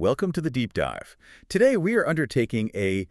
welcome to the Deep Dive. Today we are undertaking a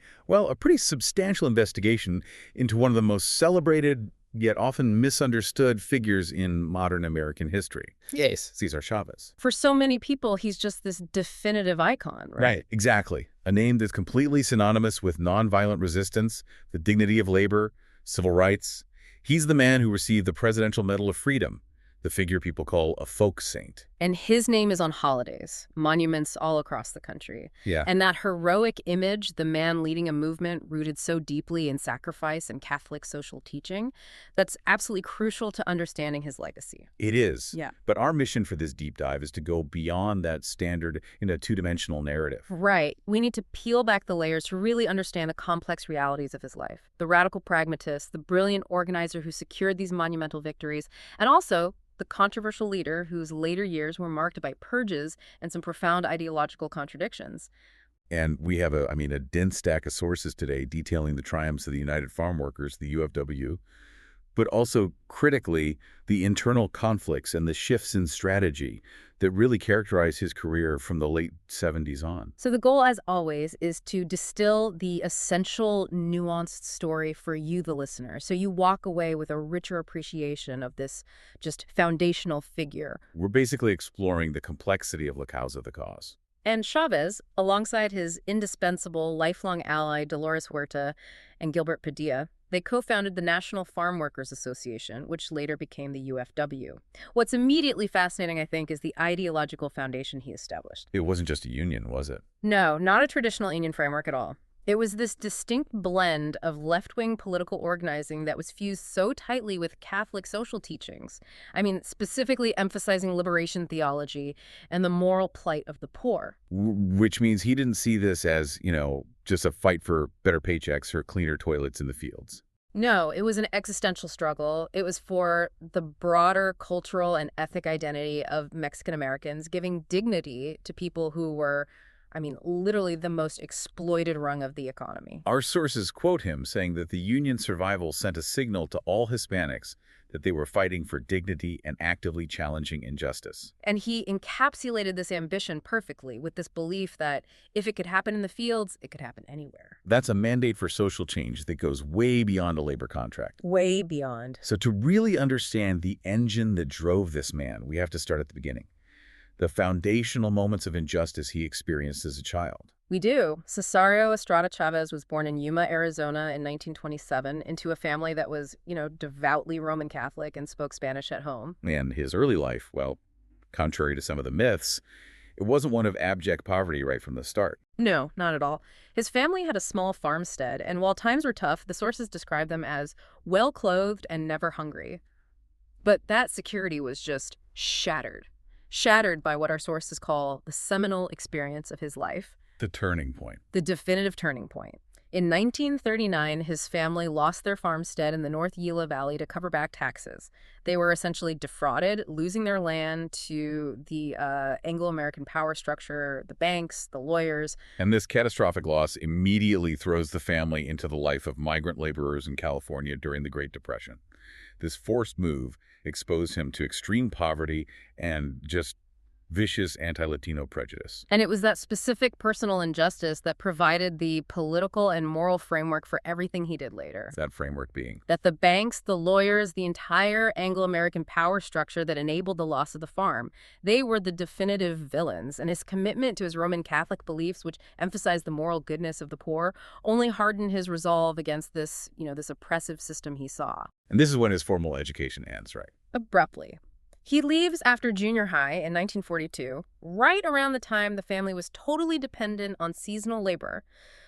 pretty substantial investigation into one of the most celebrated yet often misunderstood figures in modern American history. Yes. Cesar Chavez. For so many people, he's just this definitive icon, right? Right, exactly. A name that's completely synonymous with nonviolent resistance, the dignity of labor, civil rights. He's the man who received the Presidential Medal of Freedom, the figure people call a folk saint. And his name is on holidays, monuments all across the country. Yeah. And that heroic image, the man leading a movement rooted so deeply in sacrifice and Catholic social teaching, that's absolutely crucial to understanding his legacy. It is. Yeah. But our mission for this deep dive is to go beyond that standard in a two-dimensional narrative. Right. We need to peel back the layers to really understand the complex realities of his life. The radical pragmatist, the brilliant organizer who secured ththese monumental victories, and also the controversial leader whose later years were marked by purges and some profound ideological contradictions. And we have a dense stack of sources today detailing the triumphs of the United Farm Workers, the UFW, but also critically the internal conflicts and the shifts in strategy that really characterize his career from the late 70s on. So the goal, as always, is to distill the essential, nuanced story for you, the listener, so you walk away with a richer appreciation of this just foundational figure. We're basically exploring the complexity of La Causa the Cause. And Chavez, alongside his indispensable lifelong ally Dolores Huerta and Gilbert Padilla, they co-founded the National Farm Workers Association, which later became the UFW. What's immediately fascinating, I think, is the ideological foundation he established. It wasn't just a union, was it? No, not a traditional union framework at all. It was this distinct blend of left-wing political organizing that was fused so tightly with Catholic social teachings. I mean, specifically emphasizing liberation theology and the moral plight of the poor. Which means he didn't see this as, just a fight for better paychecks or cleaner toilets in the fields. No, it was an existential struggle. It was for the broader cultural and ethnic identity of Mexican Americans, giving dignity to people who were, literally the most exploited rung of the economy. Our sources quote him saying that the union survival sent a signal to all Hispanics that they were fighting for dignity and actively challenging injustice. And he encapsulated this ambition perfectly with this belief that if it could happen in the fields, it could happen anywhere. That's a mandate for social change that goes way beyond a labor contract. Way beyond. So to really understand the engine that drove this man, we have to start at the beginning. The foundational moments of injustice he experienced as a child. We do. Cesar Estrada Chavez was born in Yuma, Arizona in 1927 into a family that was, devoutly Roman Catholic and spoke Spanish at home. And his early life, contrary to some of the myths, it wasn't one of abject poverty right from the start. No, not at all. His family had a small farmstead, and while times were tough, the sources describe them as well-clothed and never hungry. But that security was just shattered by what our sources call the seminal experience of his life. The turning point. The definitive turning point. In 1939, his family lost their farmstead in the North Gila Valley to cover back taxes. They were essentially defrauded, losing their land to the Anglo-American power structure, the banks, the lawyers. And this catastrophic loss immediately throws the family into the life of migrant laborers in California during the Great Depression. This forced move exposed him to extreme poverty and just vicious anti-Latino prejudice. And it was that specific personal injustice that provided the political and moral framework for everything he did later. That framework being? That the banks, the lawyers, the entire Anglo-American power structure that enabled the loss of the farm, they were the definitive villains. And his commitment to his Roman Catholic beliefs, which emphasized the moral goodness of the poor, only hardened his resolve against this, this oppressive system he saw. And this is when his formal education ends, right? Abruptly. He leaves after junior high in 1942, right around the time the family was totally dependent on seasonal labor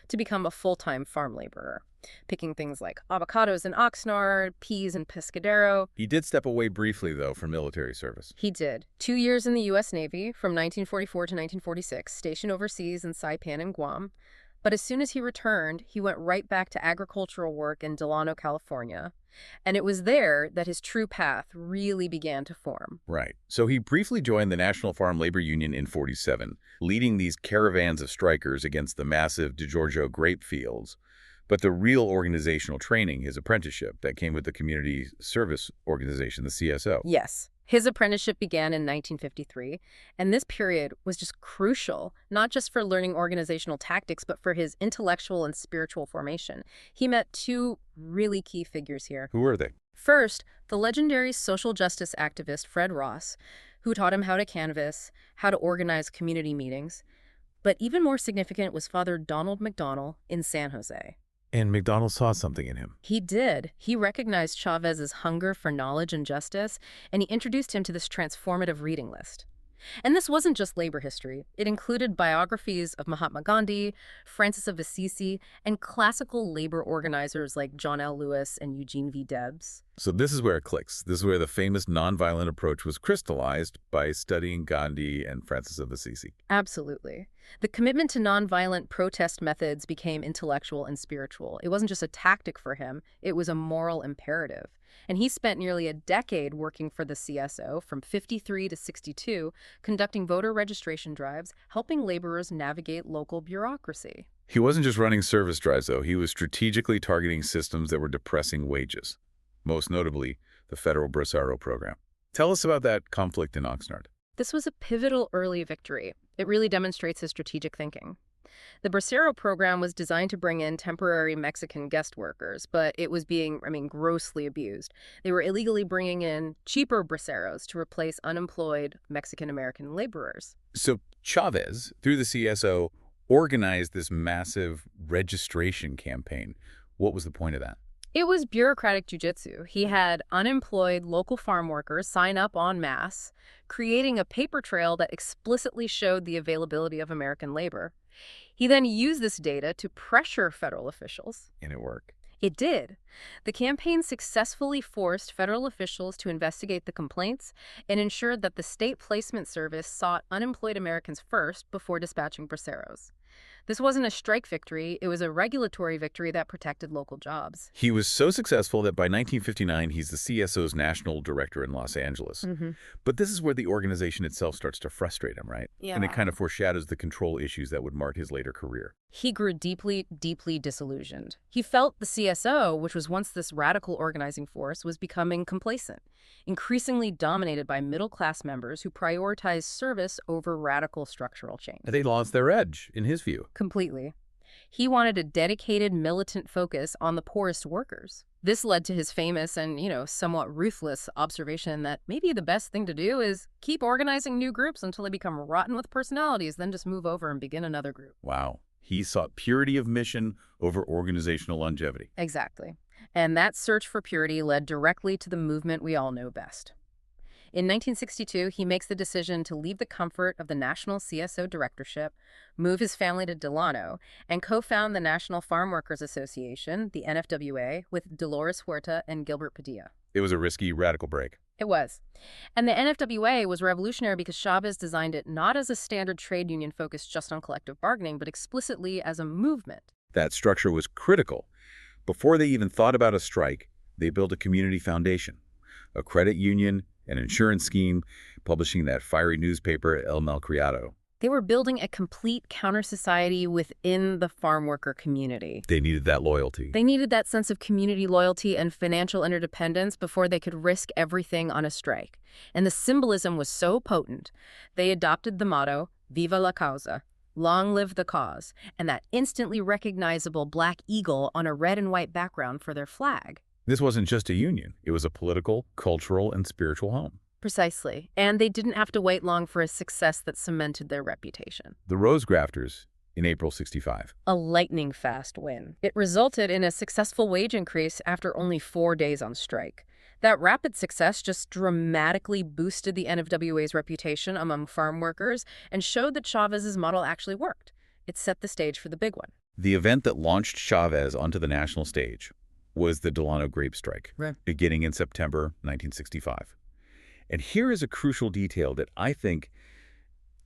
to become a full-time farm laborer, picking things like avocados in Oxnard, peas in Pescadero. He did step away briefly, though, from military service. He did. 2 years in the U.S. Navy from 1944 to 1946, stationed overseas in Saipan and Guam. But as soon as he returned, he went right back to agricultural work in Delano, California. And it was there that his true path really began to form. Right. So he briefly joined the National Farm Labor Union in '47, leading these caravans of strikers against the massive DeGiorgio grape fields. But the real organizational training, his apprenticeship, that came with the Community Service Organization, the CSO. Yes. His apprenticeship began in 1953, and this period was just crucial, not just for learning organizational tactics, but for his intellectual and spiritual formation. He met two really key figures here. Who were they? First, the legendary social justice activist Fred Ross, who taught him how to canvass, how to organize community meetings. But even more significant was Father Donald McDonnell in San Jose. And McDonald saw something in him. He did. He recognized Chavez's hunger for knowledge and justice, and he introduced him to this transformative reading list. And this wasn't just labor history. It included biographies of Mahatma Gandhi, Francis of Assisi, and classical labor organizers like John L. Lewis and Eugene V. Debs. So this is where it clicks. This is where the famous nonviolent approach was crystallized by studying Gandhi and Francis of Assisi. Absolutely. The commitment to nonviolent protest methods became intellectual and spiritual. It wasn't just a tactic for him, it was a moral imperative. And he spent nearly a decade working for the CSO from 53 to 62, conducting voter registration drives, helping laborers navigate local bureaucracy. He wasn't just running service drives, though. He was strategically targeting systems that were depressing wages, most notably the federal Bracero program. Tell us about that conflict in Oxnard. This was a pivotal early victory. It really demonstrates his strategic thinking. The Bracero program was designed to bring in temporary Mexican guest workers, but it was being, grossly abused. They were illegally bringing in cheaper braceros to replace unemployed Mexican-American laborers. So Chavez, through the CSO, organized this massive registration campaign. What was the point of that? It was bureaucratic jujitsu. He had unemployed local farm workers sign up en masse, creating a paper trail that explicitly showed the availability of American labor. He then used this data to pressure federal officials. And it worked. It did. The campaign successfully forced federal officials to investigate the complaints and ensured that the state placement service sought unemployed Americans first before dispatching braceros. This wasn't a strike victory, it was a regulatory victory that protected local jobs. He was so successful that by 1959, he's the CSO's national director in Los Angeles. But this is where the organization itself starts to frustrate him, right? Yeah. And it kind of foreshadows the control issues that would mark his later career. He grew deeply, deeply disillusioned. He felt the CSO, which was once this radical organizing force, was becoming complacent, increasingly dominated by middle-class members who prioritized service over radical structural change. They lost their edge, in his view. Completely. He wanted a dedicated militant focus on the poorest workers. This led to his famous and, somewhat ruthless observation that maybe the best thing to do is keep organizing new groups until they become rotten with personalities, then just move over and begin another group. Wow. He sought purity of mission over organizational longevity. Exactly. And that search for purity led directly to the movement we all know best. In 1962, he makes the decision to leave the comfort of the National CSO directorship, move his family to Delano, and co-found the National Farm Workers Association, the NFWA, with Dolores Huerta and Gilbert Padilla. It was a risky, radical break. It was. And the NFWA was revolutionary because Chavez designed it not as a standard trade union focused just on collective bargaining, but explicitly as a movement. That structure was critical. Before they even thought about a strike, they built a community foundation, a credit union, an insurance scheme, publishing that fiery newspaper, El Malcriado. They were building a complete counter-society within the farm worker community. They needed that loyalty. They needed that sense of community loyalty and financial interdependence before they could risk everything on a strike. And the symbolism was so potent, they adopted the motto, Viva la causa, long live the cause, and that instantly recognizable black eagle on a red and white background for their flag. This wasn't just a union. It was a political, cultural, and spiritual home. Precisely. And they didn't have to wait long for a success that cemented their reputation. The Rose Grafters in April '65. A lightning-fast win. It resulted in a successful wage increase after only 4 days on strike. That rapid success just dramatically boosted the NFWA's reputation among farm workers and showed that Chavez's model actually worked. It set the stage for the big one. The event that launched Chavez onto the national stage was the Delano grape strike, beginning in September 1965. And here is a crucial detail that I think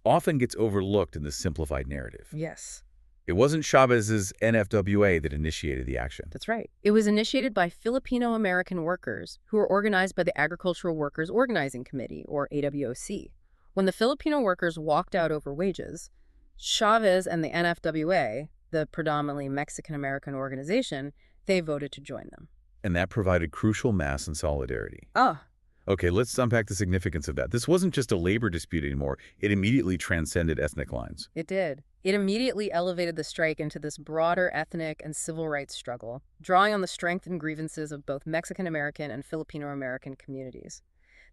often gets overlooked in the simplified narrative. Yes. It wasn't Chavez's NFWA that initiated the action. That's right. It was initiated by Filipino-American workers who were organized by the Agricultural Workers Organizing Committee, or AWOC. When the Filipino workers walked out over wages, Chavez and the NFWA, the predominantly Mexican-American organization, they voted to join them. And that provided crucial mass and solidarity. Oh, Okay, let's unpack the significance of that. This wasn't just a labor dispute anymore. It immediately transcended ethnic lines. It did. It immediately elevated the strike into this broader ethnic and civil rights struggle, drawing on the strength and grievances of both Mexican-American and Filipino-American communities.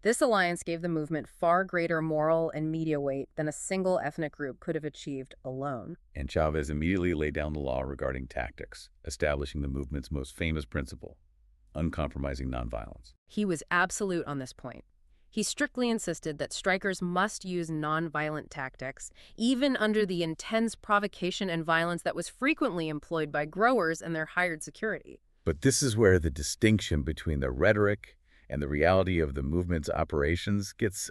This alliance gave the movement far greater moral and media weight than a single ethnic group could have achieved alone. And Chavez immediately laid down the law regarding tactics, establishing the movement's most famous principle, uncompromising nonviolence. He was absolute on this point. He strictly insisted that strikers must use nonviolent tactics, even under the intense provocation and violence that was frequently employed by growers and their hired security. But this is where the distinction between the rhetoric and the reality of the movement's operations gets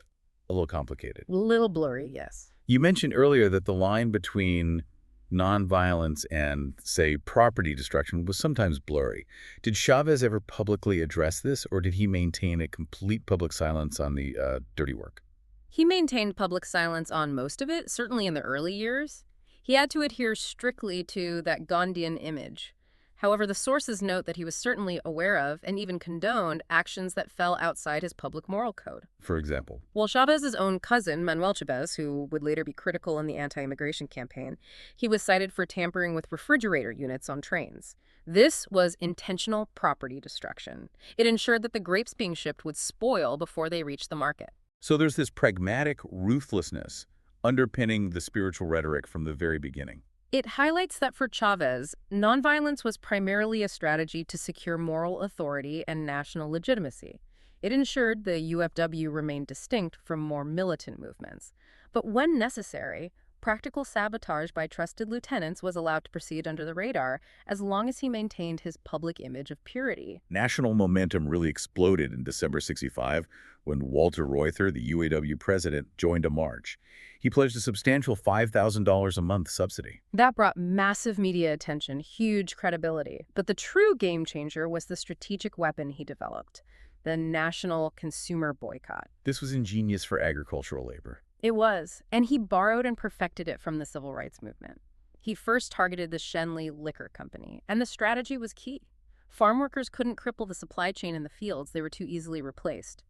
a little complicated. A little blurry, yes. You mentioned earlier that the line between nonviolence and, say, property destruction was sometimes blurry. Did Chavez ever publicly address this, or did he maintain a complete public silence on the dirty work? He maintained public silence on most of it, certainly in the early years. He had to adhere strictly to that Gandhian image. However, the sources note that he was certainly aware of and even condoned actions that fell outside his public moral code. For example? Well, Chavez's own cousin, Manuel Chavez, who would later be critical in the anti-immigration campaign, he was cited for tampering with refrigerator units on trains. This was intentional property destruction. It ensured that the grapes being shipped would spoil before they reached the market. So there's this pragmatic ruthlessness underpinning the spiritual rhetoric from the very beginning. It highlights that for Chavez, nonviolence was primarily a strategy to secure moral authority and national legitimacy. It ensured the UFW remained distinct from more militant movements. But when necessary, practical sabotage by trusted lieutenants was allowed to proceed under the radar as long as he maintained his public image of purity. National momentum really exploded in December '65 when Walter Reuther, the UAW president, joined a march. He pledged a substantial $5,000 a month subsidy. That brought massive media attention, huge credibility. But the true game changer was the strategic weapon he developed, the national consumer boycott. This was ingenious for agricultural labor. It was, and he borrowed and perfected it from the civil rights movement. He first targeted the Schenley Liquor Company, and the strategy was key. Farm workers couldn't cripple the supply chain in the fields, they were too easily replaced.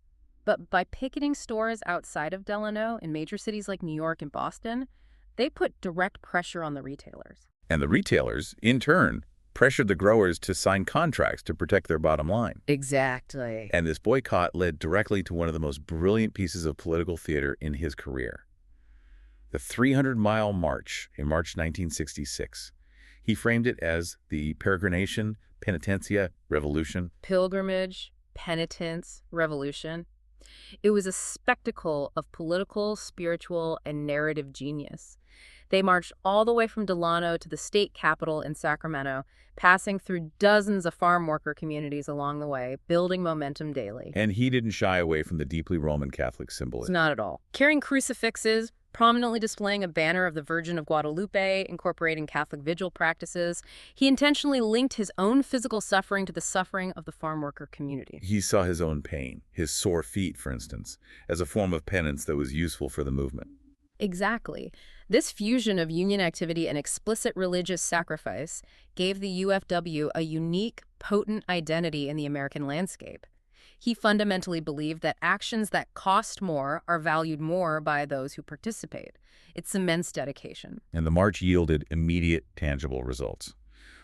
But by picketing stores outside of Delano in major cities like New York and Boston, they put direct pressure on the retailers. And the retailers, in turn, pressured the growers to sign contracts to protect their bottom line. Exactly. And this boycott led directly to one of the most brilliant pieces of political theater in his career. The 300-mile march in March 1966. He framed it as the Peregrination, Penitencia, Revolution. Pilgrimage, penitence, revolution. It was a spectacle of political, spiritual, and narrative genius. They marched all the way from Delano to the state capitol in Sacramento, passing through dozens of farm worker communities along the way, building momentum daily. And he didn't shy away from the deeply Roman Catholic symbolism. Not at all. Carrying crucifixes, prominently displaying a banner of the Virgin of Guadalupe, incorporating Catholic vigil practices, he intentionally linked his own physical suffering to the suffering of the farm worker community. He saw his own pain, his sore feet, for instance, as a form of penance that was useful for the movement. Exactly. This fusion of union activity and explicit religious sacrifice gave the UFW a unique, potent identity in the American landscape. He fundamentally believed that actions that cost more are valued more by those who participate. It's immense dedication. And the march yielded immediate, tangible results.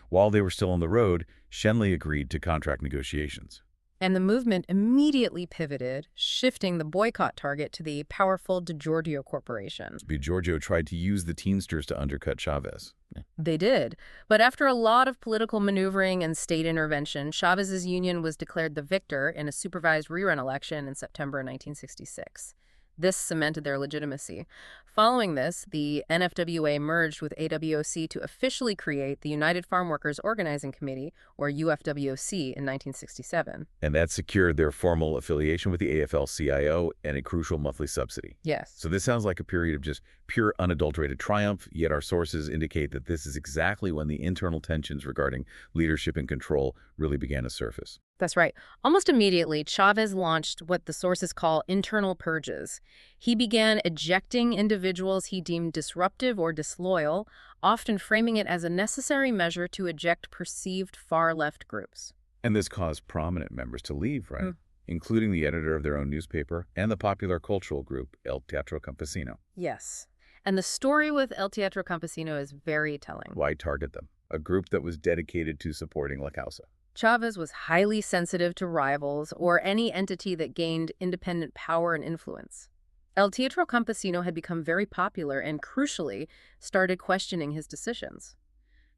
While they were still on the road, Schenley agreed to contract negotiations. And the movement immediately pivoted, shifting the boycott target to the powerful DiGiorgio Corporation. DiGiorgio tried to use the Teamsters to undercut Chavez. They did. But after a lot of political maneuvering and state intervention, Chavez's union was declared the victor in a supervised rerun election in September 1966. This cemented their legitimacy. Following this, the NFWA merged with AWOC to officially create the United Farm Workers Organizing Committee, or UFWOC, in 1967. And that secured their formal affiliation with the AFL-CIO and a crucial monthly subsidy. Yes. So this sounds like a period of just pure unadulterated triumph, yet our sources indicate that this is exactly when the internal tensions regarding leadership and control really began to surface. That's right. Almost immediately, Chavez launched what the sources call internal purges. He began ejecting individuals he deemed disruptive or disloyal, often framing it as a necessary measure to eject perceived far-left groups. And this caused prominent members to leave, right? including the editor of their own newspaper and the popular cultural group El Teatro Campesino. Yes. And the story with El Teatro Campesino is very telling. Why target them? A group that was dedicated to supporting La Causa. Chavez was highly sensitive to rivals or any entity that gained independent power and influence. El Teatro Campesino had become very popular and, crucially, started questioning his decisions.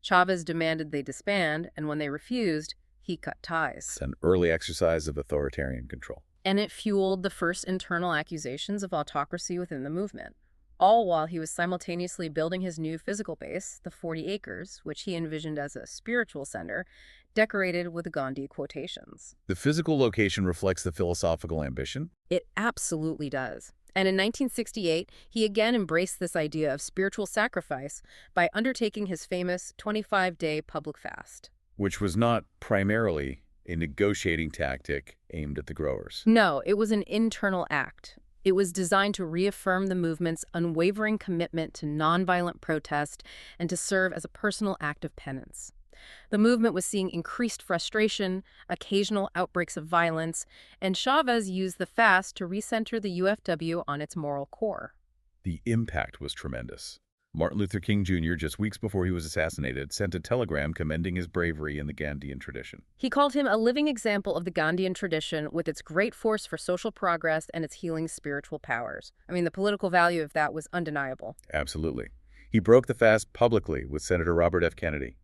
Chavez demanded they disband, and when they refused, he cut ties. It's an early exercise of authoritarian control. And it fueled the first internal accusations of autocracy within the movement, all while he was simultaneously building his new physical base, the 40 acres, which he envisioned as a spiritual center, decorated with Gandhi quotations. The physical location reflects the philosophical ambition? It absolutely does. And in 1968, he again embraced this idea of spiritual sacrifice by undertaking his famous 25-day public fast. Which was not primarily a negotiating tactic aimed at the growers. No, it was an internal act. It was designed to reaffirm the movement's unwavering commitment to nonviolent protest and to serve as a personal act of penance. The movement was seeing increased frustration, occasional outbreaks of violence, and Chavez used the fast to recenter the UFW on its moral core. The impact was tremendous. Martin Luther King Jr., just weeks before he was assassinated, sent a telegram commending his bravery in the Gandhian tradition. He called him a living example of the Gandhian tradition with its great force for social progress and its healing spiritual powers. I mean, the political value of that was undeniable. Absolutely. He broke the fast publicly with Senator Robert F. Kennedy.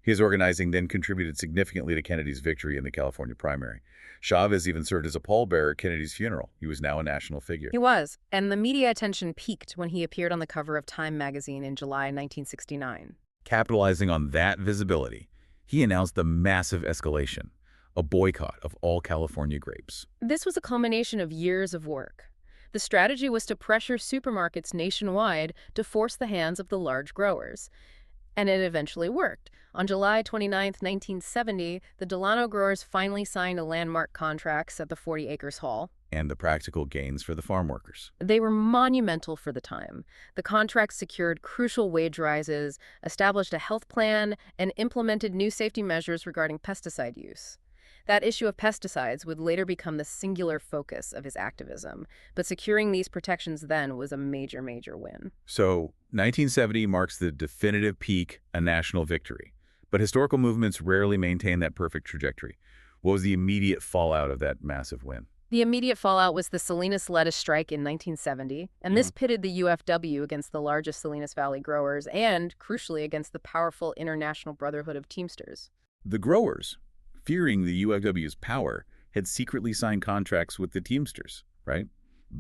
His organizing then contributed significantly to Kennedy's victory in the California primary. Chavez even served as a pallbearer at Kennedy's funeral. He was now a national figure. He was, and the media attention peaked when he appeared on the cover of Time magazine in July 1969. Capitalizing on that visibility, he announced the massive escalation, a boycott of all California grapes. This was a culmination of years of work. The strategy was to pressure supermarkets nationwide to force the hands of the large growers. And it eventually worked. On July 29, 1970, the Delano growers finally signed a landmark contracts at the 40 Acres Hall. And the practical gains for the farm workers. They were monumental for the time. The contracts secured crucial wage rises, established a health plan, and implemented new safety measures regarding pesticide use. That issue of pesticides would later become the singular focus of his activism, but securing these protections then was a major, major win. So, 1970 marks the definitive peak, a national victory. But historical movements rarely maintain that perfect trajectory. What was the immediate fallout of that massive win? The immediate fallout was the Salinas lettuce strike in 1970, and this pitted the UFW against the largest Salinas Valley growers and, crucially, against the powerful International Brotherhood of Teamsters. The growers, fearing the UFW's power, had secretly signed contracts with the Teamsters, right?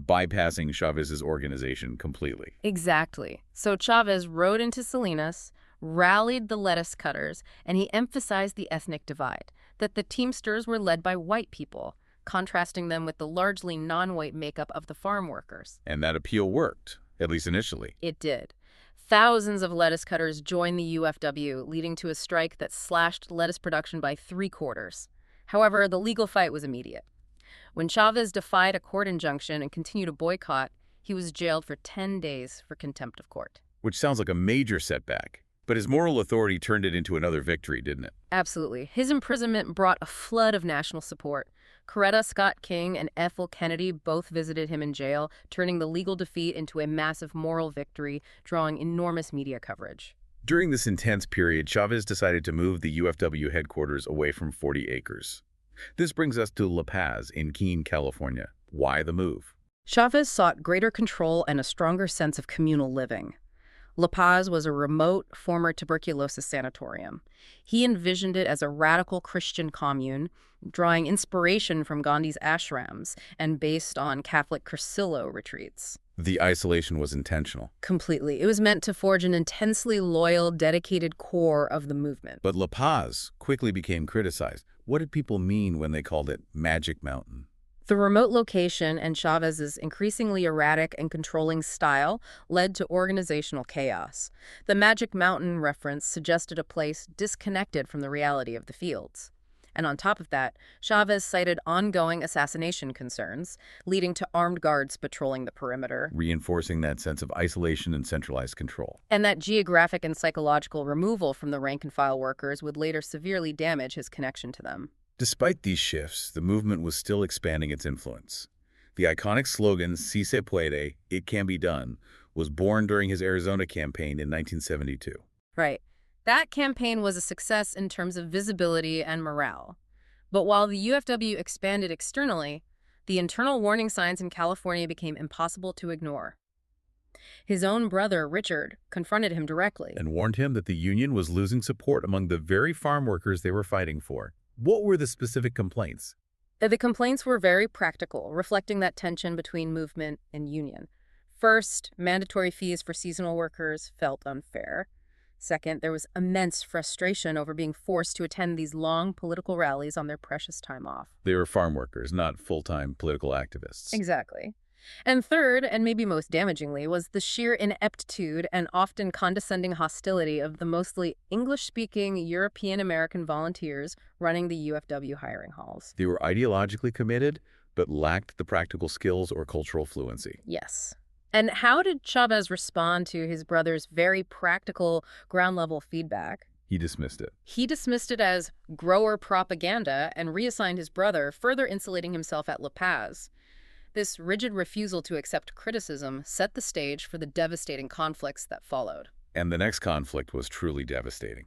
Bypassing Chavez's organization completely. Exactly. So Chavez rode into Salinas, rallied the lettuce cutters, and he emphasized the ethnic divide, that the Teamsters were led by white people, contrasting them with the largely non-white makeup of the farm workers. And that appeal worked, at least initially. It did. Thousands of lettuce cutters joined the UFW, leading to a strike that slashed lettuce production by 3/4. However, the legal fight was immediate. When Chavez defied a court injunction and continued a boycott, he was jailed for 10 days for contempt of court. Which sounds like a major setback. But his moral authority turned it into another victory, didn't it? Absolutely. His imprisonment brought a flood of national support. Coretta Scott King and Ethel Kennedy both visited him in jail, turning the legal defeat into a massive moral victory, drawing enormous media coverage. During this intense period, Chavez decided to move the UFW headquarters away from 40 Acres. This brings us to La Paz in Keene, California. Why the move? Chavez sought greater control and a stronger sense of communal living. La Paz was a remote, former tuberculosis sanatorium. He envisioned it as a radical Christian commune, drawing inspiration from Gandhi's ashrams and based on Catholic Cursillo retreats. The isolation was intentional. Completely. It was meant to forge an intensely loyal, dedicated core of the movement. But La Paz quickly became criticized. What did people mean when they called it Magic Mountain? The remote location and Chavez's increasingly erratic and controlling style led to organizational chaos. The Magic Mountain reference suggested a place disconnected from the reality of the fields. And on top of that, Chavez cited ongoing assassination concerns, leading to armed guards patrolling the perimeter, Reinforcing that sense of isolation and centralized control. and that geographic and psychological removal from the rank-and-file workers would later severely damage his connection to them. Despite these shifts, the movement was still expanding its influence. The iconic slogan, "Si se puede, it can be done," was born during his Arizona campaign in 1972. Right. That campaign was a success in terms of visibility and morale. But while the UFW expanded externally, the internal warning signs in California became impossible to ignore. His own brother, Richard, confronted him directly. And warned him that the union was losing support among the very farm workers they were fighting for. What were the specific complaints? The complaints were very practical, reflecting that tension between movement and union. First, mandatory fees for seasonal workers felt unfair. Second, there was immense frustration over being forced to attend these long political rallies on their precious time off. They were farm workers, not full-time political activists. Exactly. And third, and maybe most damagingly, was the sheer ineptitude and often condescending hostility of the mostly English-speaking European-American volunteers running the UFW hiring halls. They were ideologically committed, but lacked the practical skills or cultural fluency. Yes. And how did Chavez respond to his brother's very practical, ground-level feedback? He dismissed it. He dismissed it as grower propaganda and reassigned his brother, further insulating himself at La Paz. This rigid refusal to accept criticism set the stage for the devastating conflicts that followed. And the next conflict was truly devastating.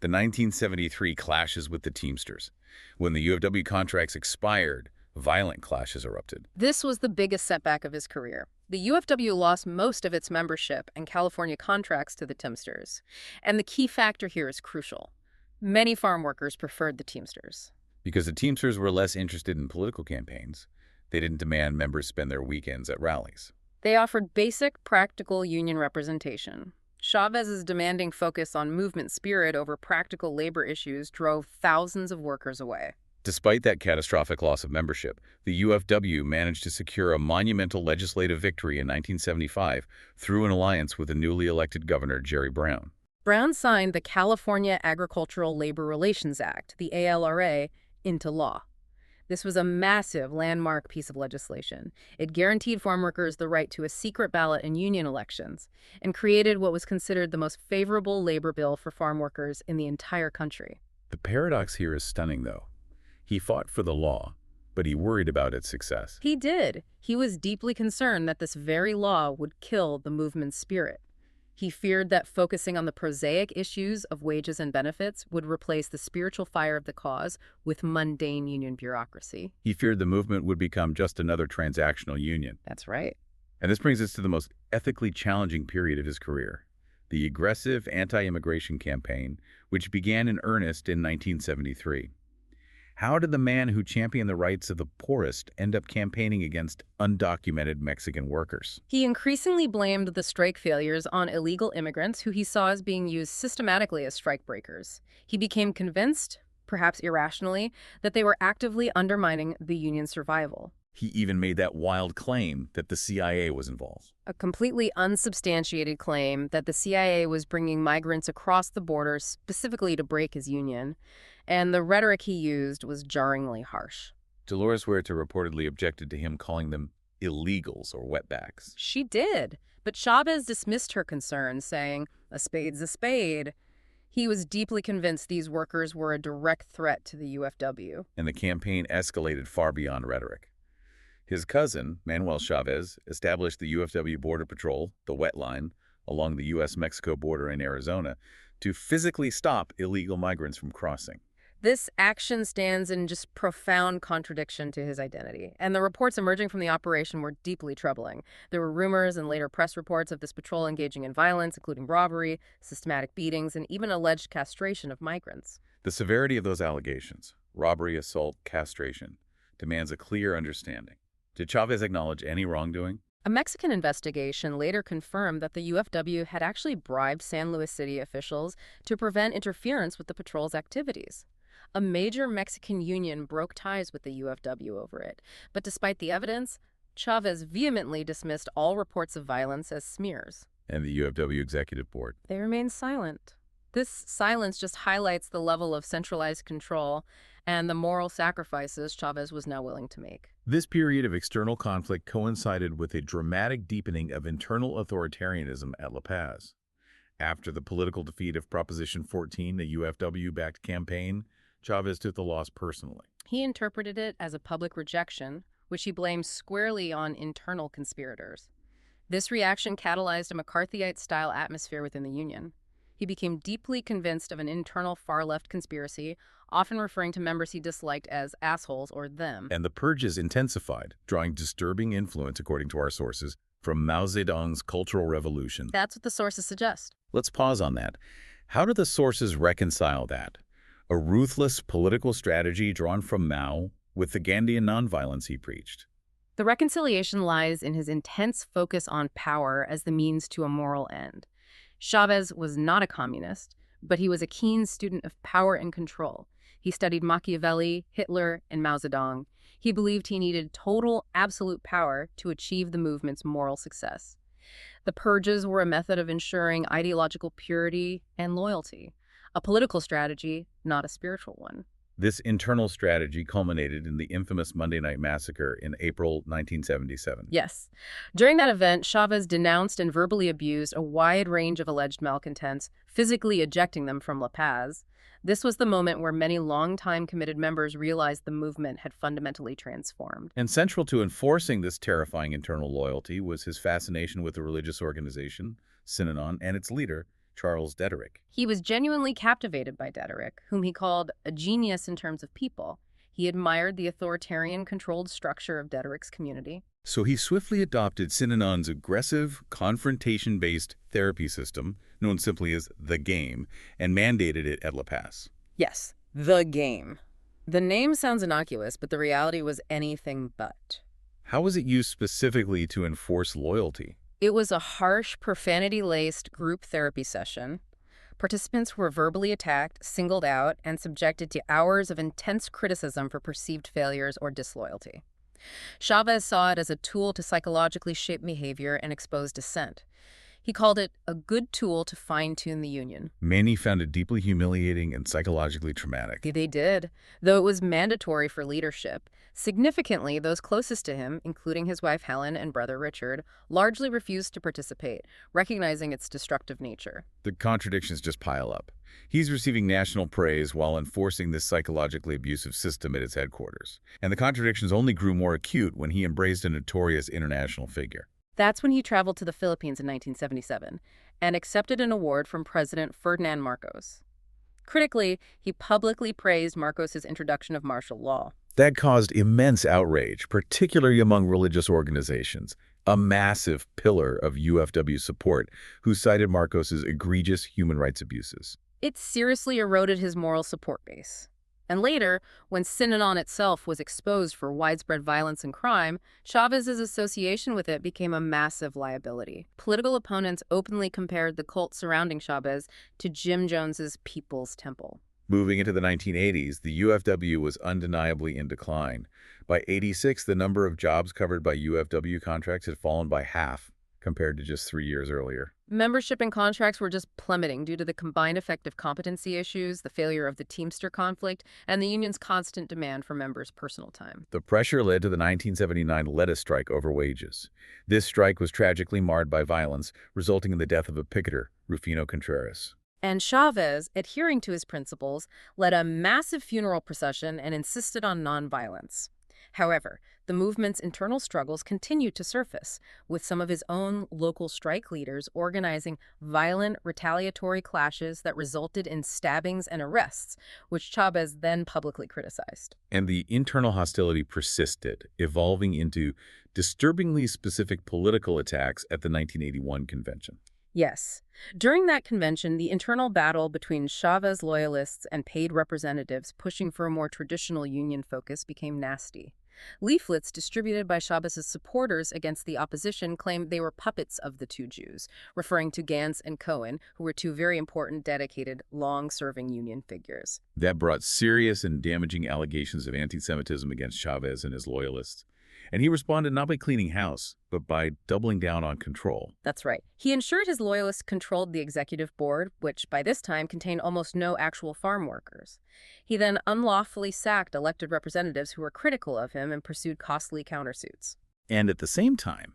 The 1973 clashes with the Teamsters. When the UFW contracts expired, violent clashes erupted. This was the biggest setback of his career. The UFW lost most of its membership and California contracts to the Teamsters. And the key factor here is crucial. Many farm workers preferred the Teamsters. Because the Teamsters were less interested in political campaigns, they didn't demand members spend their weekends at rallies. They offered basic, practical union representation. Chavez's demanding focus on movement spirit over practical labor issues drove thousands of workers away. Despite that catastrophic loss of membership, the UFW managed to secure a monumental legislative victory in 1975 through an alliance with the newly elected governor, Jerry Brown. Brown signed the California Agricultural Labor Relations Act, the ALRA, into law. This was a massive landmark piece of legislation. It guaranteed farm workers the right to a secret ballot in union elections and created what was considered the most favorable labor bill for farm workers in the entire country. The paradox here is stunning, though. He fought for the law, but he worried about its success. He did. He was deeply concerned that this very law would kill the movement's spirit. He feared that focusing on the prosaic issues of wages and benefits would replace the spiritual fire of the cause with mundane union bureaucracy. He feared the movement would become just another transactional union. That's right. And this brings us to the most ethically challenging period of his career, the aggressive anti-immigration campaign, which began in earnest in 1973. How did the man who championed the rights of the poorest end up campaigning against undocumented Mexican workers? He increasingly blamed the strike failures on illegal immigrants who he saw as being used systematically as strikebreakers. He became convinced, perhaps irrationally, that they were actively undermining the union's survival. He even made that wild claim that the CIA was involved. A completely unsubstantiated claim that the CIA was bringing migrants across the border specifically to break his union. And the rhetoric he used was jarringly harsh. Dolores Huerta reportedly objected to him calling them illegals or wetbacks. She did, but Chavez dismissed her concerns, saying, "A spade's a spade." He was deeply convinced these workers were a direct threat to the UFW. And the campaign escalated far beyond rhetoric. His cousin, Manuel Chavez, established the UFW Border Patrol, the Wet Line, along the U.S.-Mexico border in Arizona, to physically stop illegal migrants from crossing. This action stands in just profound contradiction to his identity, and the reports emerging from the operation were deeply troubling. There were rumors and later press reports of this patrol engaging in violence, including robbery, systematic beatings, and even alleged castration of migrants. The severity of those allegations, robbery, assault, castration, demands a clear understanding. Did Chavez acknowledge any wrongdoing? A Mexican investigation later confirmed that the UFW had actually bribed San Luis City officials to prevent interference with the patrol's activities. A major Mexican union broke ties with the UFW over it, but despite the evidence, Chavez vehemently dismissed all reports of violence as smears. And the UFW Executive Board? They remained silent. This silence just highlights the level of centralized control and the moral sacrifices Chavez was now willing to make. This period of external conflict coincided with a dramatic deepening of internal authoritarianism at La Paz. After the political defeat of Proposition 14, the UFW-backed campaign, Chavez took the loss personally. He interpreted it as a public rejection, which he blamed squarely on internal conspirators. This reaction catalyzed a McCarthyite-style atmosphere within the Union. He became deeply convinced of an internal far-left conspiracy, often referring to members he disliked as assholes or them. And the purges intensified, drawing disturbing influence, according to our sources, from Mao Zedong's Cultural Revolution. That's what the sources suggest. Let's pause on that. How do the sources reconcile that? A ruthless political strategy drawn from Mao with the Gandhian nonviolence he preached. The reconciliation lies in his intense focus on power as the means to a moral end. Chavez was not a communist, but he was a keen student of power and control. He studied Machiavelli, Hitler, and Mao Zedong. He believed he needed total, absolute power to achieve the movement's moral success. The purges were a method of ensuring ideological purity and loyalty, a political strategy, not a spiritual one. This internal strategy culminated in the infamous Monday Night Massacre in April 1977. Yes. During that event, Chavez denounced and verbally abused a wide range of alleged malcontents, physically ejecting them from La Paz. This was the moment where many longtime committed members realized the movement had fundamentally transformed. And central to enforcing this terrifying internal loyalty was his fascination with the religious organization, Synanon, and its leader, Charles Dederick. He was genuinely captivated by Dederick, whom he called a genius in terms of people. He admired the authoritarian-controlled structure of Dederick's community. So he swiftly adopted Synanon's aggressive, confrontation-based therapy system, known simply as the game, and mandated it at La Paz. Yes, the game. The name sounds innocuous, but the reality was anything but. How was it used specifically to enforce loyalty? It was a harsh, profanity-laced group therapy session. Participants were verbally attacked, singled out, and subjected to hours of intense criticism for perceived failures or disloyalty. Chavez saw it as a tool to psychologically shape behavior and expose dissent. He called it a good tool to fine-tune the Union. Many found it deeply humiliating and psychologically traumatic. They did, though it was mandatory for leadership. Significantly, those closest to him, including his wife Helen and brother Richard, largely refused to participate, recognizing its destructive nature. The contradictions just pile up. He's receiving national praise while enforcing this psychologically abusive system at its headquarters. And the contradictions only grew more acute when he embraced a notorious international figure. That's when he traveled to the Philippines in 1977 and accepted an award from President Ferdinand Marcos. Critically, he publicly praised Marcos's introduction of martial law. That caused immense outrage, particularly among religious organizations, a massive pillar of UFW support, who cited Marcos's egregious human rights abuses. It seriously eroded his moral support base. And later, when Synanon itself was exposed for widespread violence and crime, Chavez's association with it became a massive liability. Political opponents openly compared the cult surrounding Chavez to Jim Jones's People's Temple. Moving into the 1980s, the UFW was undeniably in decline. By '86, the number of jobs covered by UFW contracts had fallen by half compared to just 3 years earlier. Membership and contracts were just plummeting due to the combined effect of competency issues, the failure of the Teamster conflict, and the union's constant demand for members' personal time. The pressure led to the 1979 lettuce strike over wages. This strike was tragically marred by violence, resulting in the death of a picketer, Rufino Contreras. And Chavez, adhering to his principles, led a massive funeral procession and insisted on nonviolence. However, the movement's internal struggles continued to surface, with some of his own local strike leaders organizing violent, retaliatory clashes that resulted in stabbings and arrests, which Chavez then publicly criticized. And the internal hostility persisted, evolving into disturbingly specific political attacks at the 1981 convention. Yes. During that convention, the internal battle between Chavez loyalists and paid representatives pushing for a more traditional union focus became nasty. Leaflets distributed by Chavez's supporters against the opposition claimed they were puppets of the two Jews, referring to Gantz and Cohen, who were two very important, dedicated, long-serving union figures. That brought serious and damaging allegations of anti-Semitism against Chavez and his loyalists. And he responded not by cleaning house, but by doubling down on control. That's right. He ensured his loyalists controlled the executive board, which by this time contained almost no actual farm workers. He then unlawfully sacked elected representatives who were critical of him and pursued costly countersuits. And at the same time,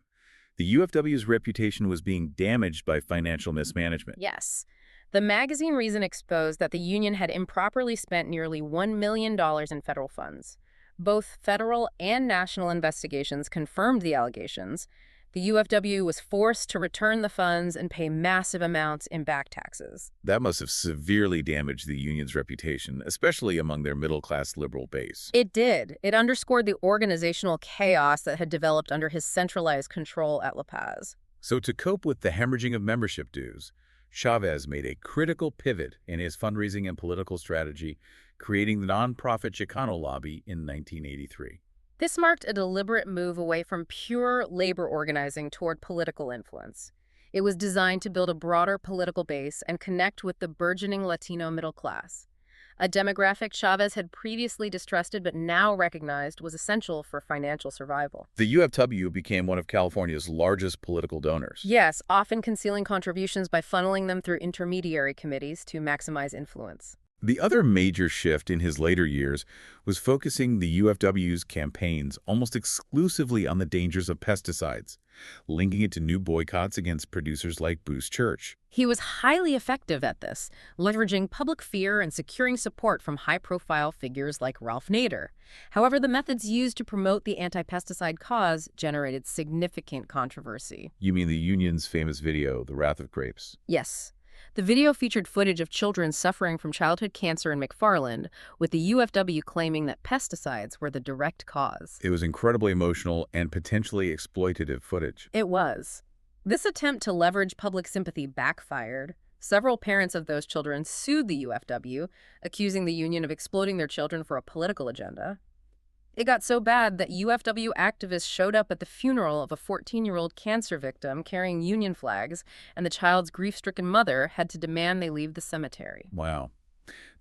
the UFW's reputation was being damaged by financial mismanagement. Yes. The magazine Reason exposed that the union had improperly spent nearly $1 million in federal funds. Both federal and national investigations confirmed the allegations. The UFW was forced to return the funds and pay massive amounts in back taxes. That must have severely damaged the union's reputation, especially among their middle-class liberal base. It did. It underscored the organizational chaos that had developed under his centralized control at La Paz. So to cope with the hemorrhaging of membership dues, Chavez made a critical pivot in his fundraising and political strategy, creating the nonprofit Chicano lobby in 1983. This marked a deliberate move away from pure labor organizing toward political influence. It was designed to build a broader political base and connect with the burgeoning Latino middle class, a demographic Chavez had previously distrusted but now recognized was essential for financial survival. The UFW became one of California's largest political donors. Yes, often concealing contributions by funneling them through intermediary committees to maximize influence. The other major shift in his later years was focusing the UFW's campaigns almost exclusively on the dangers of pesticides, linking it to new boycotts against producers like Boost Church. He was highly effective at this, leveraging public fear and securing support from high-profile figures like Ralph Nader. However, the methods used to promote the anti-pesticide cause generated significant controversy. You mean the union's famous video, The Wrath of Grapes? Yes. The video featured footage of children suffering from childhood cancer in McFarland, with the UFW claiming that pesticides were the direct cause. It was incredibly emotional and potentially exploitative footage. It was. This attempt to leverage public sympathy backfired. Several parents of those children sued the UFW, accusing the union of exploiting their children for a political agenda. It got so bad that UFW activists showed up at the funeral of a 14-year-old cancer victim carrying union flags, and the child's grief-stricken mother had to demand they leave the cemetery. Wow.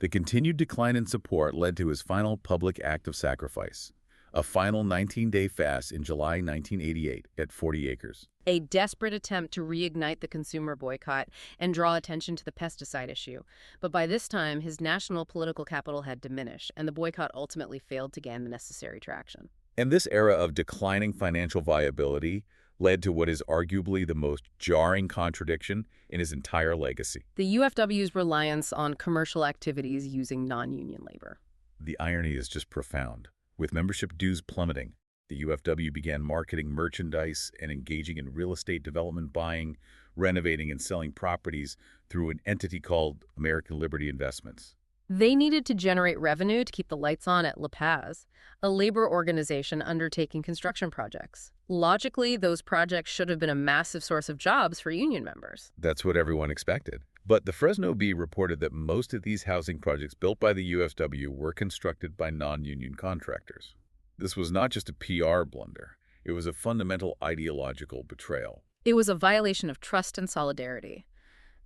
The continued decline in support led to his final public act of sacrifice, a final 19-day fast in July 1988 at 40 acres. A desperate attempt to reignite the consumer boycott and draw attention to the pesticide issue. But by this time, his national political capital had diminished, and the boycott ultimately failed to gain the necessary traction. And this era of declining financial viability led to what is arguably the most jarring contradiction in his entire legacy. The UFW's reliance on commercial activities using non-union labor. The irony is just profound. With membership dues plummeting, the UFW began marketing merchandise and engaging in real estate development, buying, renovating, and selling properties through an entity called American Liberty Investments. They needed to generate revenue to keep the lights on at La Paz, a labor organization undertaking construction projects. Logically, those projects should have been a massive source of jobs for union members. That's what everyone expected. But the Fresno Bee reported that most of these housing projects built by the UFW were constructed by non-union contractors. This was not just a PR blunder. It was a fundamental ideological betrayal. It was a violation of trust and solidarity.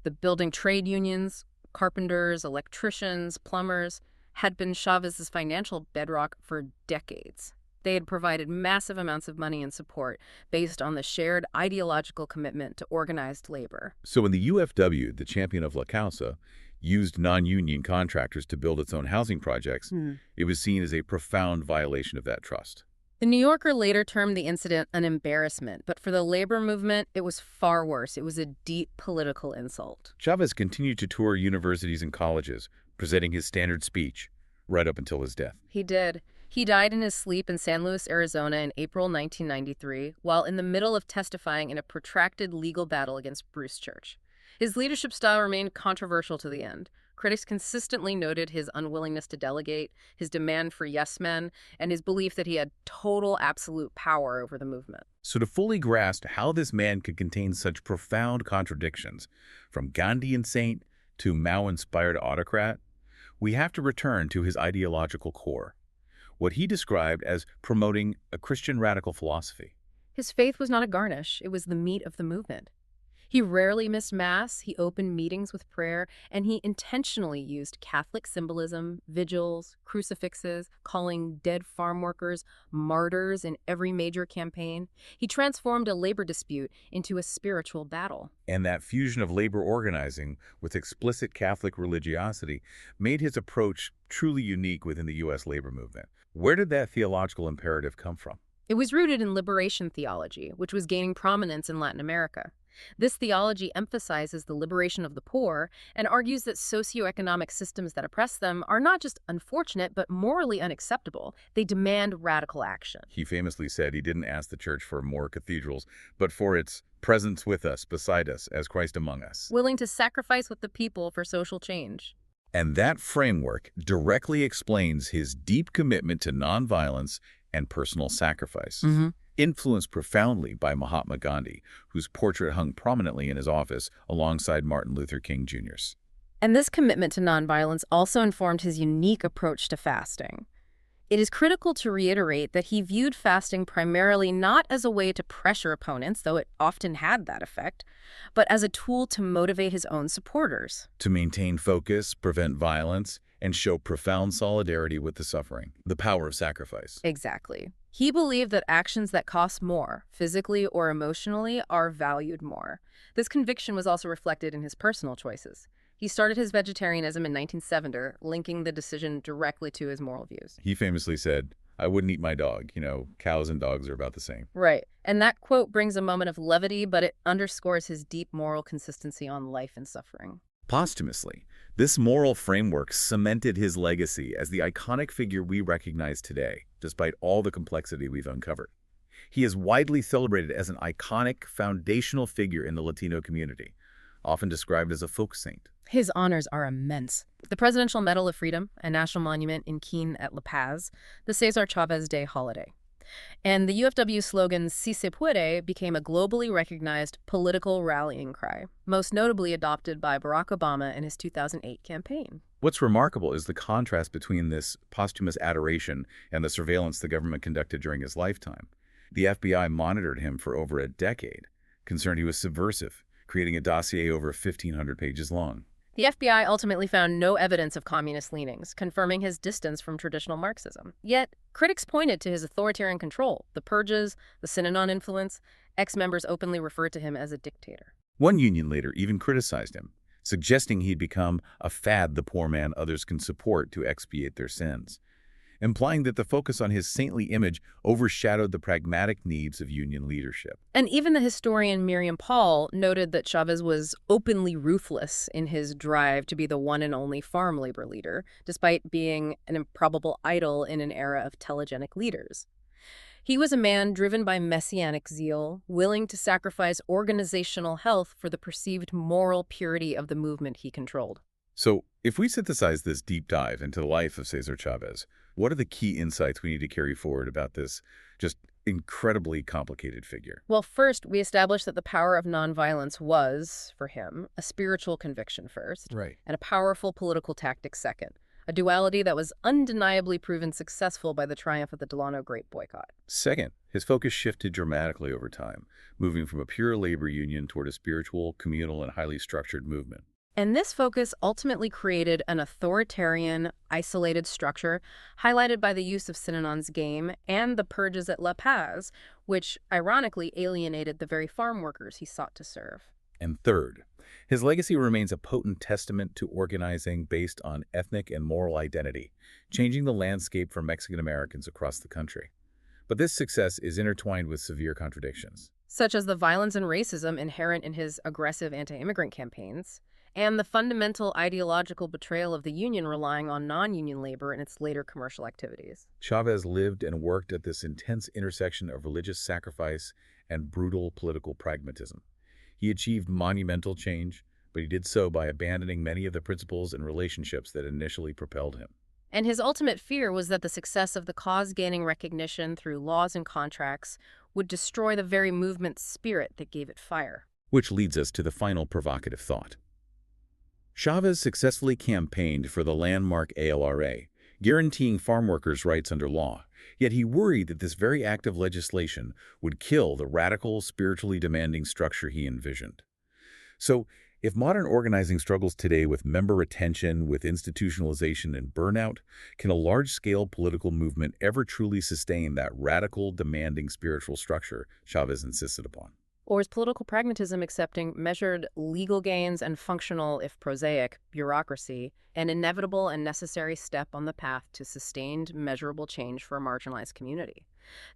The building trade unions, carpenters, electricians, plumbers, had been Chavez's financial bedrock for decades. They had provided massive amounts of money and support based on the shared ideological commitment to organized labor. So when the UFW, the champion of La Causa, used non-union contractors to build its own housing projects, it was seen as a profound violation of that trust. The New Yorker later termed the incident an embarrassment, but for the labor movement, it was far worse. It was a deep political insult. Chavez continued to tour universities and colleges, presenting his standard speech, right up until his death. He did. He died in his sleep in San Luis, Arizona in April 1993, while in the middle of testifying in a protracted legal battle against Bruce Church. His leadership style remained controversial to the end. Critics consistently noted his unwillingness to delegate, his demand for yes men, and his belief that he had total, absolute power over the movement. So to fully grasp how this man could contain such profound contradictions, from Gandhian saint to Mao-inspired autocrat, we have to return to his ideological core, what he described as promoting a Christian radical philosophy. His faith was not a garnish, it was the meat of the movement. He rarely missed Mass, he opened meetings with prayer, and he intentionally used Catholic symbolism, vigils, crucifixes, calling dead farm workers martyrs in every major campaign. He transformed a labor dispute into a spiritual battle. And that fusion of labor organizing with explicit Catholic religiosity made his approach truly unique within the U.S. labor movement. Where did that theological imperative come from? It was rooted in liberation theology, which was gaining prominence in Latin America. This theology emphasizes the liberation of the poor and argues that socioeconomic systems that oppress them are not just unfortunate but morally unacceptable. They demand radical action. He famously said he didn't ask the church for more cathedrals, but for its presence with us, beside us, as Christ among us. Willing to sacrifice with the people for social change. And that framework directly explains his deep commitment to nonviolence and personal sacrifice. Influenced profoundly by Mahatma Gandhi, whose portrait hung prominently in his office alongside Martin Luther King Jr.'s. And this commitment to nonviolence also informed his unique approach to fasting. It is critical to reiterate that he viewed fasting primarily not as a way to pressure opponents, though it often had that effect, but as a tool to motivate his own supporters. To maintain focus, prevent violence, and show profound solidarity with the suffering, the power of sacrifice. Exactly. He believed that actions that cost more, physically or emotionally, are valued more. This conviction was also reflected in his personal choices. He started his vegetarianism in 1970, linking the decision directly to his moral views. He famously said, "I wouldn't eat my dog. Cows and dogs are about the same." Right. And that quote brings a moment of levity, but it underscores his deep moral consistency on life and suffering. Posthumously, this moral framework cemented his legacy as the iconic figure we recognize today, despite all the complexity we've uncovered. He is widely celebrated as an iconic, foundational figure in the Latino community, often described as a folk saint. His honors are immense. The Presidential Medal of Freedom, a national monument in Keene at La Paz, the Cesar Chavez Day holiday. And the UFW slogan, "Si se puede," became a globally recognized political rallying cry, most notably adopted by Barack Obama in his 2008 campaign. What's remarkable is the contrast between this posthumous adoration and the surveillance the government conducted during his lifetime. The FBI monitored him for over a decade, concerned he was subversive, creating a dossier over 1,500 pages long. The FBI ultimately found no evidence of communist leanings, confirming his distance from traditional Marxism. Yet, critics pointed to his authoritarian control, the purges, the Synanon influence. Ex-members openly referred to him as a dictator. One union leader even criticized him, suggesting he'd become a fad the poor man others can support to expiate their sins, implying that the focus on his saintly image overshadowed the pragmatic needs of union leadership. And even the historian Miriam Paul noted that Chavez was openly ruthless in his drive to be the one and only farm labor leader, despite being an improbable idol in an era of telegenic leaders. He was a man driven by messianic zeal, willing to sacrifice organizational health for the perceived moral purity of the movement he controlled. So, if we synthesize this deep dive into the life of Cesar Chavez, what are the key insights we need to carry forward about this just incredibly complicated figure? Well, first, we established that the power of nonviolence was, for him, a spiritual conviction first, Right. and a powerful political tactic second, a duality that was undeniably proven successful by the triumph of the Delano Grape boycott. Second, his focus shifted dramatically over time, moving from a pure labor union toward a spiritual, communal, and highly structured movement. And this focus ultimately created an authoritarian, isolated structure highlighted by the use of Synanon's game and the purges at La Paz, which ironically alienated the very farm workers he sought to serve. And third, his legacy remains a potent testament to organizing based on ethnic and moral identity, changing the landscape for Mexican Americans across the country. But this success is intertwined with severe contradictions, Such as the violence and racism inherent in his aggressive anti-immigrant campaigns, and the fundamental ideological betrayal of the union relying on non-union labor in its later commercial activities. Chavez lived and worked at this intense intersection of religious sacrifice and brutal political pragmatism. He achieved monumental change, but he did so by abandoning many of the principles and relationships that initially propelled him. And his ultimate fear was that the success of the cause gaining recognition through laws and contracts would destroy the very movement's spirit that gave it fire. Which leads us to the final provocative thought. Chavez successfully campaigned for the landmark ALRA, guaranteeing farm workers' rights under law, yet he worried that this very act of legislation would kill the radical, spiritually demanding structure he envisioned. So, if modern organizing struggles today with member retention, with institutionalization and burnout, can a large-scale political movement ever truly sustain that radical, demanding spiritual structure Chavez insisted upon? Or is political pragmatism accepting measured legal gains and functional, if prosaic, bureaucracy an inevitable and necessary step on the path to sustained, measurable change for a marginalized community?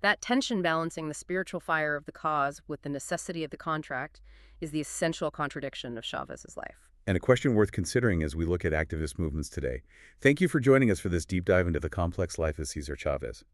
That tension balancing the spiritual fire of the cause with the necessity of the contract is the essential contradiction of Chavez's life. And a question worth considering as we look at activist movements today. Thank you for joining us for this deep dive into the complex life of Cesar Chavez.